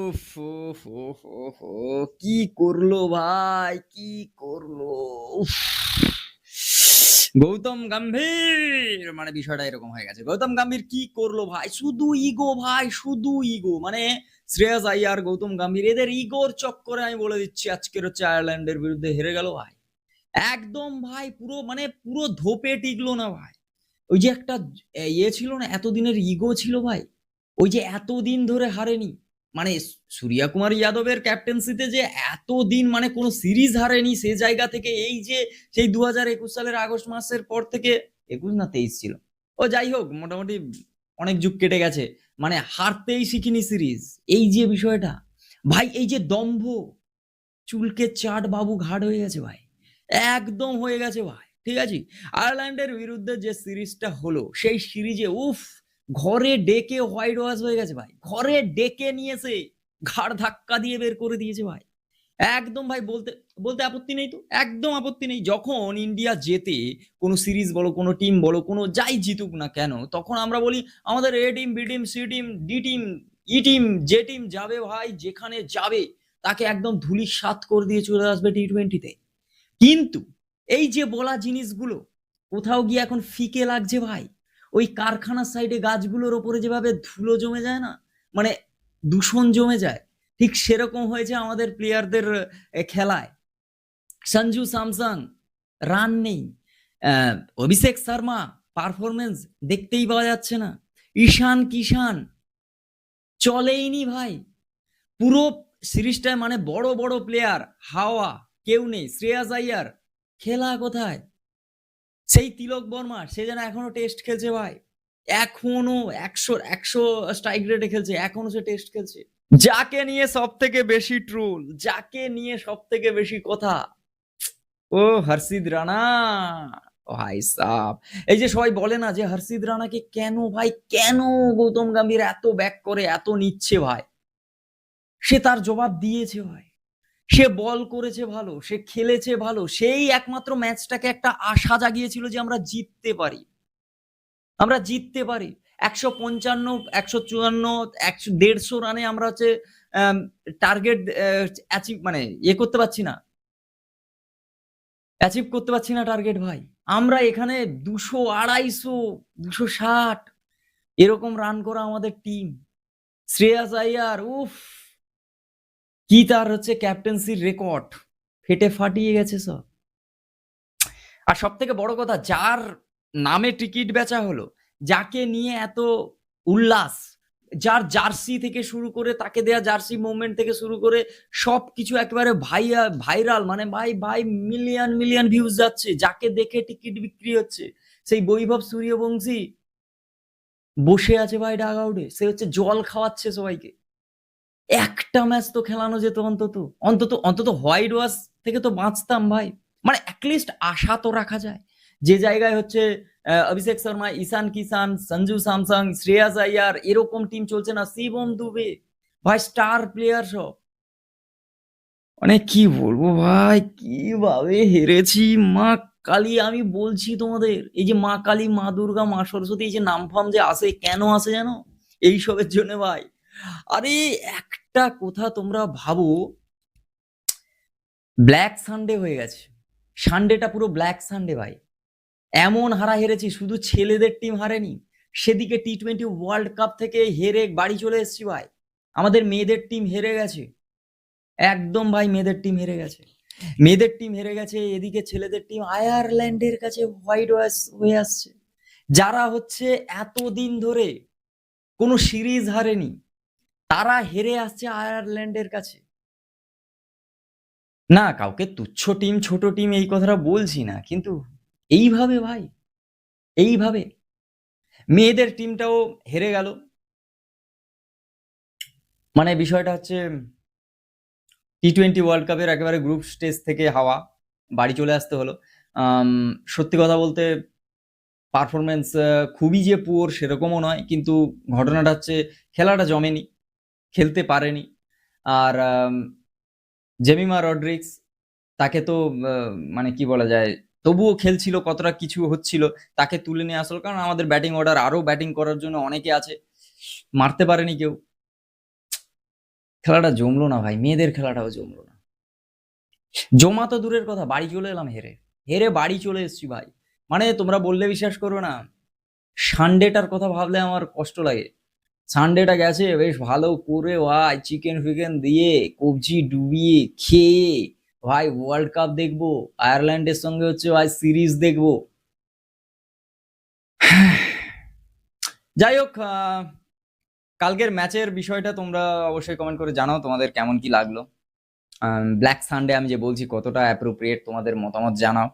উফ, উফ, উফ, উফ, উফ, কি করলো ভাই, কি করলো? উফ। গৌতম গম্ভীর মানে বিষয়টা এরকম হয়ে গেছে। গৌতম গম্ভীর কি করলো ভাই? শুধু ইগো ভাই, শুধু ইগো। মানে শ্রেয়াস আইয়ার, গৌতম গম্ভীর এদের ইগোর চক্করে আমি বলে দিচ্ছি আজকের হচ্ছে আয়ারল্যান্ডের বিরুদ্ধে হেরে গেল ভাই। একদম ভাই পুরো মানে পুরো ধোপে টিকলো না ভাই। ওই যে একটা ইয়ে ছিল না, এতদিনের ইগো ছিল ভাই, ওই যে এতদিন ধরে হারেনি, মানে সূর্যা কুমার যাদবের ক্যাপ্টেন্সিতে যে এতদিন মানে কোনো সিরিজ হারেনি, সে জায়গা থেকে এই যে সেই 2021 সালের আগস্ট মাসের পর থেকে, 21 না 23 ছিল, ও যাই হোক মোটামুটি অনেক যুগ কেটে গেছে, মানে হারতেই শিখিনি সিরিজ। এই যে বিষয়টা ভাই, এই যে দম্ভ, চুলকে চাট বাবু ঘাট হয়ে গেছে ভাই, একদম হয়ে গেছে ভাই। ঠিক আছে, আয়ারল্যান্ডের বিরুদ্ধে যে সিরিজটা হলো, সেই সিরিজে উফ, ঘরে ডেকে হোয়াইট ওয়াশ হয়ে গেছে ভাই, ঘরে ডেকে নিয়েছে, ঘাড় ধাক্কা দিয়ে বের করে দিয়েছে ভাই। একদম ভাই, বলতে বলতে আপত্তি নেই তো, একদম আপত্তি নেই। যখন ইন্ডিয়া জেতে, কোনো সিরিজ বলো, কোনো টিম বলো, কোনো যাই জিতুক না কেন, তখন আমরা বলি আমাদের A team, B team, C team, D team, E team, যে টিম যাবে ভাই, যেখানে যাবে তাকে একদম ধুলিস্যাৎ করে দিয়ে চলে আসবে টি-20-তে। কিন্তু এই যে বলা জিনিসগুলো কোথাও গিয়ে এখন ফিকে লাগছে ভাই। ওই কারখানার সাইডে গাছগুলোর ওপরে যেভাবে ধুলো জমে যায় না, মানে দূষণ জমে যায়, ঠিক সেরকম হয়েছে আমাদের প্লেয়ারদের খেলায়। সঞ্জু স্যামসং রান নেই, অভিষেক শর্মা পারফরমেন্স দেখতেই পাওয়া যাচ্ছে না, ঈশান কিষান চলেইনি ভাই। পুরো সিরিজটায় মানে বড় বড় প্লেয়ার হাওয়া, কেউ নেই। শ্রেয়াস আইয়ার খেলা কোথায়? সেই তিলক বর্মা, সে যেন এখনো টেস্ট খেলছে ভাই, এখনো 100 স্ট্রাইক রেটে খেলছে, এখনো সে টেস্ট খেলছে। যাকে নিয়ে সব থেকে বেশি ট্রোল, যাকে নিয়ে সব থেকে বেশি কথা, ও হর্ষিত রানা ভাই সাহ। এই যে সবাই বলে না যে হর্ষিত রানাকে কেন ভাই, কেন গৌতম গম্ভীর এত ব্যাক করে, এত নিচ্ছে ভাই, সে তার জবাব দিয়েছে ভাই। সে বল করেছে ভালো, সে খেলেছে ভালো, সেই একমাত্র ম্যাচটাকে একটা আশা জাগিয়েছিল যে আমরা জিততে পারি, আমরা জিততে পারি। 155, 154, 150 রানে আমরা হচ্ছে টার্গেট অ্যাচিভ, মানে ইয়ে করতে পারছি না, অ্যাচিভ করতে পারছি না টার্গেট ভাই। আমরা এখানে 200, 250, 260 এরকম রান করা আমাদের টিম। শ্রেয়াস আইয়ার উফ, কি তার হচ্ছে ক্যাপ্টেন্সির রেকর্ড, ফেটে ফাটিয়ে গেছে সব। আর সব থেকে বড় কথা, যার নামে টিকিট বেচা হলো, যাকে নিয়ে এত উল্লাস, যার জার্সি থেকে শুরু করে, তাকে দেয়া জার্সি মুভমেন্ট থেকে শুরু করে সবকিছু একেবারে ভাইরাল, মানে ভাই ভাই মিলিয়ন মিলিয়ন ভিউজ যাচ্ছে, যাকে দেখে টিকিট বিক্রি হচ্ছে, সেই বৈভব সূর্যবংশী বসে আছে ভাই ডাগ আউটে, সে হচ্ছে জল খাওয়াচ্ছে সবাইকে। একটা ম্যাচ তো খেলানো যেত, অন্তত অন্তত অন্তত হোয়াইট ওয়াশ থেকে তো বাঁচতাম ভাই, মানে অ্যাটলিস্ট আশা তো রাখা যায়। যে জায়গায় হচ্ছে অভিষেক শর্মা, ঈশান কিষান, সঞ্জু স্যামসং, শ্রেয়াস আইয়ার এরকম টিম চলছে না, শিবম দুবে ভাই স্টার প্লেয়ার সব, মানে কি বলবো ভাই, কিভাবে হেরেছি। মা কালী, আমি বলছি তোমাদের, এই যে মা কালী, মা দুর্গা, মা সরস্বতী, এই যে নাম ফাম যে আসে, কেন আসে জানো? এইসবের জন্য ভাই। আরে একটা কথা তোমরা ভাবো, ব্ল্যাক সানডে হয়ে গেছে, সানডেটা পুরো ব্ল্যাক সানডে ভাই। এমন হারা হেরেছি, শুধু ছেলেদের টিম হারেনি, সেদিকে টি-20 ওয়ার্ল্ড কাপ থেকে হেরে বাড়ি চলে এসেছি ভাই, আমাদের মেয়েদের টিম হেরে গেছে, একদম ভাই মেয়েদের টিম হেরে গেছে, মেয়েদের টিম হেরে গেছে, এদিকে ছেলেদের টিম আয়ারল্যান্ডের কাছে হোয়াইট ওয়াশ হয়ে আসছে, যারা হচ্ছে এতদিন ধরে কোনো সিরিজ হারেনি, তারা হেরে আসছে আয়ারল্যান্ডের কাছে। না কাউকে তুচ্ছ টিম, ছোট টিম এই কথাটা বলছি না, কিন্তু এইভাবে ভাই, এইভাবে মেয়েদের টিমটাও হেরে গেল। মানে বিষয়টা হচ্ছে টি-20 ওয়ার্ল্ড কাপের একেবারে গ্রুপ স্টেজ থেকে হাওয়া, বাড়ি চলে আসতে হলো। সত্যি কথা বলতে পারফরমেন্স খুবই যে পুয়ার সেরকমও নয়, কিন্তু ঘটনাটা হচ্ছে খেলাটা জমেনি, খেলতে পারেনি। আর জেমিমা রড্রিক্স, তাকে তো মানে কি বলা যায়, তবুও খেলছিল, কতটা কিছু হচ্ছিল, তাকে তুলে নিয়ে আসলো, কারণ আমাদের ব্যাটিং অর্ডার, আরো ব্যাটিং করার জন্য অনেকে আছে, মারতে পারেনি কেউ। খেলাটা জমলো না ভাই, মেয়েদের খেলাটাও জমলো না। জমা তো দূরের কথা, বাড়ি চলে এলাম হেরে। হেরে বাড়ি চলে এসেছি ভাই। মানে তোমরা বললে বিশ্বাস করবে না, সানডেটার কথা ভাবলে আমার কষ্ট লাগে। সানডেটা গেছে বেশ ভালো করে ভাই, চিকেন ফিকেন দিয়ে কবজি ডুবিয়ে খেয়ে ভাই ওয়ার্ল্ড কাপ দেখবো, আয়ারল্যান্ডের সঙ্গে হচ্ছে ভাই সিরিজ দেখবো। যাই হোক, কালকের ম্যাচের বিষয়টা তোমরা অবশ্যই কমেন্ট করে জানাও তোমাদের কেমন কি লাগলো। ব্ল্যাক সানডে আমি যে বলছি কতটা অ্যাপ্রোপ্রিয়েট, তোমাদের মতামত জানাও।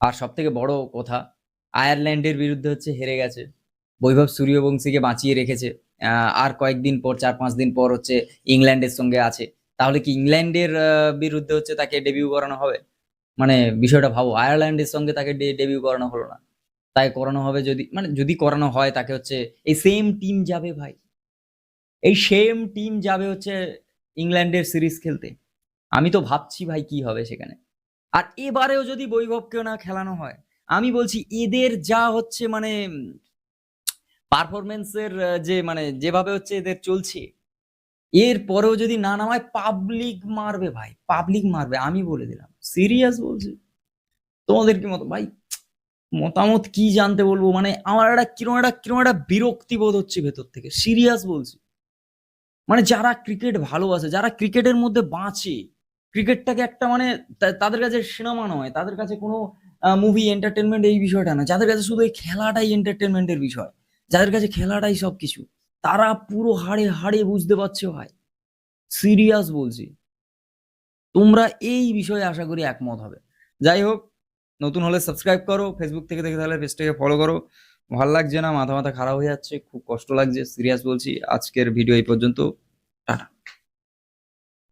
আর সব থেকে বড় কথা, আয়ারল্যান্ডের বিরুদ্ধে হচ্ছে হেরে গেছে, বৈভব সূর্যবংশীকে বাঁচিয়ে রেখেছে। আর কয়েকদিন পর, 4-5 দিন পর হচ্ছে ইংল্যান্ডের সঙ্গে আছে। তাহলে কি ইংল্যান্ডের বিরুদ্ধে হচ্ছে তাকে ডেবিউ করানো হবে? মানে বিষয়টা ভাবো, আয়ারল্যান্ডের সঙ্গে তাকে ডেবিউ করানো হলো না, তাই করানো হবে যদি, মানে যদি করানো হয় তাকে হচ্ছে এই সেম টিম যাবে ভাই, এই সেম টিম যাবে হচ্ছে ইংল্যান্ডের সিরিজ খেলতে। আমি তো ভাবছি ভাই কি হবে সেখানে। আর এবারেও যদি বৈভবকেও না খেলানো হয়, আমি বলছি এদের যা হচ্ছে মানে পারফরমেন্সের যে মানে যেভাবে হচ্ছে এদের চলছে, এর পরেও যদি না নামায় পাবলিক মারবে ভাই, পাবলিক মারবে, আমি বলে দিলাম, সিরিয়াস বলছি। তোমাদের কি মত ভাই? মতামত কি জানতে বলবো, মানে আমার একটা কিরম একটা বিরক্তি বোধ হচ্ছে ভেতর থেকে, সিরিয়াস বলছি। মানে যারা ক্রিকেট ভালোবাসে, যারা ক্রিকেটের মধ্যে বাঁচে, ক্রিকেটটাকে একটা মানে তাদের কাছে সিনেমা নয়, তাদের কাছে কোনো মুভি এন্টারটেনমেন্ট এই বিষয়টা না, যাদের কাছে শুধু এই খেলাটাই এন্টারটেনমেন্টের বিষয়, যাদের কাছে খেলাটাই সবকিছু, তারা পুরো হাড়ে হাড়ে বুঝতে পারছে ভাই, সিরিয়াস বলছি। তোমরা এই বিষয়ে আশা করি একমত হবে। যাই হোক, নতুন হলে সাবস্ক্রাইব করো, ফেসবুক থেকে দেখে তাহলে পেজটাকে ফলো করো। ভাল লাগছে না, মাথা মাথা খারাপ হয়ে যাচ্ছে, খুব কষ্ট লাগছে, সিরিয়াস বলছি। আজকের ভিডিও এই পর্যন্ত, টাটা।